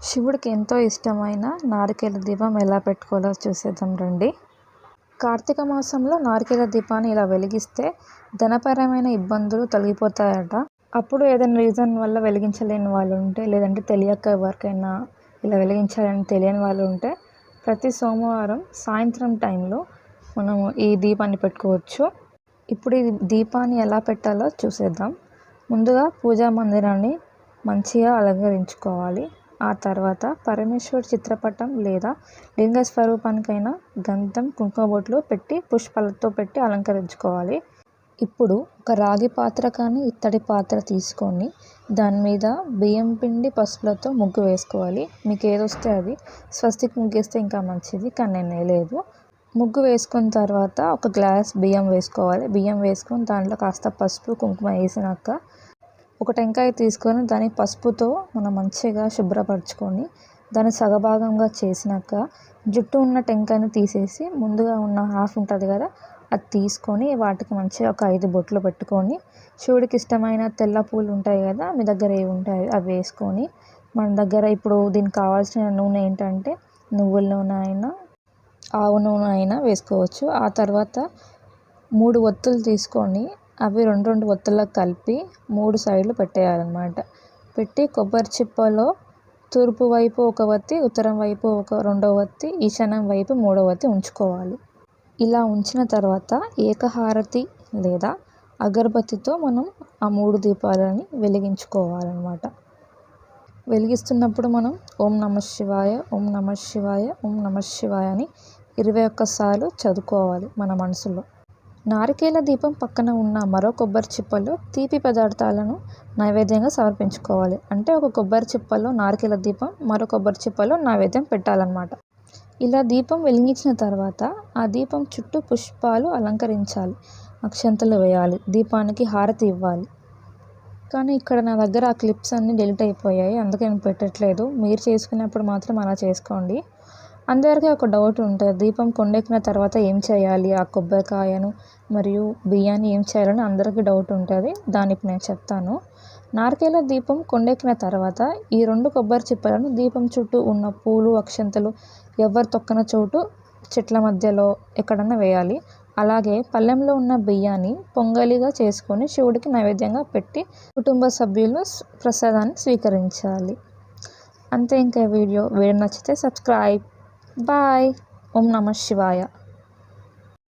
శివుడికి ఎంతో ఇష్టమైన నారికేల దీపం ఎలా పెట్టుకోవాలో చూసేద్దాం రండి. కార్తీక మాసంలో నారికేల దీపాన్ని ఇలా వెలిగిస్తే ధనపరమైన ఇబ్బందులు తొలగిపోతాయట. అప్పుడు ఏదైనా రీజన్ వల్ల వెలిగించలేని వాళ్ళు ఉంటే, లేదంటే తెలియక ఎవరికైనా ఇలా వెలిగించాలని తెలియని వాళ్ళు ఉంటే ప్రతి సోమవారం సాయంత్రం టైంలో మనము ఈ దీపాన్ని పెట్టుకోవచ్చు. ఇప్పుడు ఈ దీపాన్ని ఎలా పెట్టాలో చూసేద్దాం. ముందుగా పూజా మందిరాన్ని మంచిగా అలంకరించుకోవాలి. ఆ తర్వాత పరమేశ్వరుడి చిత్రపటం లేదా లింగ స్వరూపానికైనా గంధం, కుంకుమ బొట్లు పెట్టి పుష్పాలతో పెట్టి అలంకరించుకోవాలి. ఇప్పుడు ఒక రాగి పాత్ర కానీ ఇత్తడి పాత్ర తీసుకొని దాని మీద బియ్యం పిండి పసుపులతో ముగ్గు వేసుకోవాలి. మీకు ఏదొస్తే అది. స్వస్తిక్ ముగ్గు వేస్తే ఇంకా మంచిది, కానీ నేను వేయలేదు. ముగ్గు వేసుకున్న తర్వాత ఒక గ్లాస్ బియ్యం వేసుకోవాలి. బియ్యం వేసుకొని దాంట్లో కాస్త పసుపు, కుంకుమ వేసినాక ఒక టెంకాయ తీసుకొని దాన్ని పసుపుతో మనం మంచిగా శుభ్రపరచుకొని దాన్ని సగభాగంగా చేసినాక జుట్టు ఉన్న టెంకాయని తీసేసి ముందుగా ఉన్న హాఫ్ ఉంటుంది కదా, అది తీసుకొని వాటికి మంచిగా ఒక 5 బొట్లు పెట్టుకొని శివుడికి ఇష్టమైన తెల్ల పూలు ఉంటాయి కదా, మీ దగ్గర ఏవి ఉంటాయి అవి వేసుకొని మన దగ్గర ఇప్పుడు దీనికి కావాల్సిన నూనె ఏంటంటే నువ్వుల నూనె అయినా ఆవు నూనె అయినా వేసుకోవచ్చు. ఆ తర్వాత 3 ఒత్తులు తీసుకొని అవి 2 ఒత్తులకు కలిపి 3 సైడ్లు పెట్టేయాలన్నమాట. పెట్టి కొబ్బరి చిప్పలో తూర్పు వైపు ఒక వత్తి, ఉత్తరం వైపు ఒక 2వ వత్తి, ఈశాన్యం వైపు 3వ వత్తి ఉంచుకోవాలి. ఇలా ఉంచిన తర్వాత ఏకహారతి లేదా అగరబత్తితో మనం ఆ 3 దీపాలని వెలిగించుకోవాలన్నమాట. వెలిగిస్తున్నప్పుడు మనం ఓం నమః శివాయ, ఓం నమః శివాయ, ఓం నమః శివాయ అని 21 సార్లు చదువుకోవాలి మన మనసులో. నారికేల దీపం పక్కన ఉన్న మరో కొబ్బరి చిప్పలో తీపి పదార్థాలను నైవేద్యంగా సమర్పించుకోవాలి. అంటే ఒక కొబ్బరి చిప్పలో నారికేల దీపం, మరో కొబ్బరి చిప్పలో నైవేద్యం పెట్టాలన్నమాట. ఇలా దీపం వెలిగించిన తర్వాత ఆ దీపం చుట్టూ పుష్పాలు అలంకరించాలి, అక్షంతలు వేయాలి, దీపానికి హారతి ఇవ్వాలి. కానీ ఇక్కడ నా దగ్గర ఆ క్లిప్స్ అన్నీ డిలీట్ అయిపోయాయి, అందుకే నేను పెట్టట్లేదు. మీరు చేసుకునేప్పుడు మాత్రం అలా చేసుకోండి. అందరికీ ఒక డౌట్ ఉంటుంది, దీపం కొండెక్కిన తర్వాత ఏం చేయాలి, ఆ కొబ్బరికాయను మరియు బియ్యాన్ని ఏం చేయాలని అందరికీ డౌట్ ఉంటుంది. దానికి నేను చెప్తాను. నారికేల దీపం కొండెక్కిన తర్వాత ఈ 2 కొబ్బరి చిప్పలను దీపం చుట్టూ ఉన్న పూలు, అక్షంతలు ఎవరు తొక్కన చోటు చెట్ల మధ్యలో ఎక్కడన్నా వేయాలి. అలాగే పళ్ళెంలో ఉన్న బియ్యాన్ని పొంగలిగా చేసుకొని శివుడికి నైవేద్యంగా పెట్టి కుటుంబ సభ్యులు ప్రసాదాన్ని స్వీకరించాలి. అంతే. ఇంకా వీడియో నచ్చితే సబ్స్క్రైబ్. బాయ్. ఓం నమః శివాయ.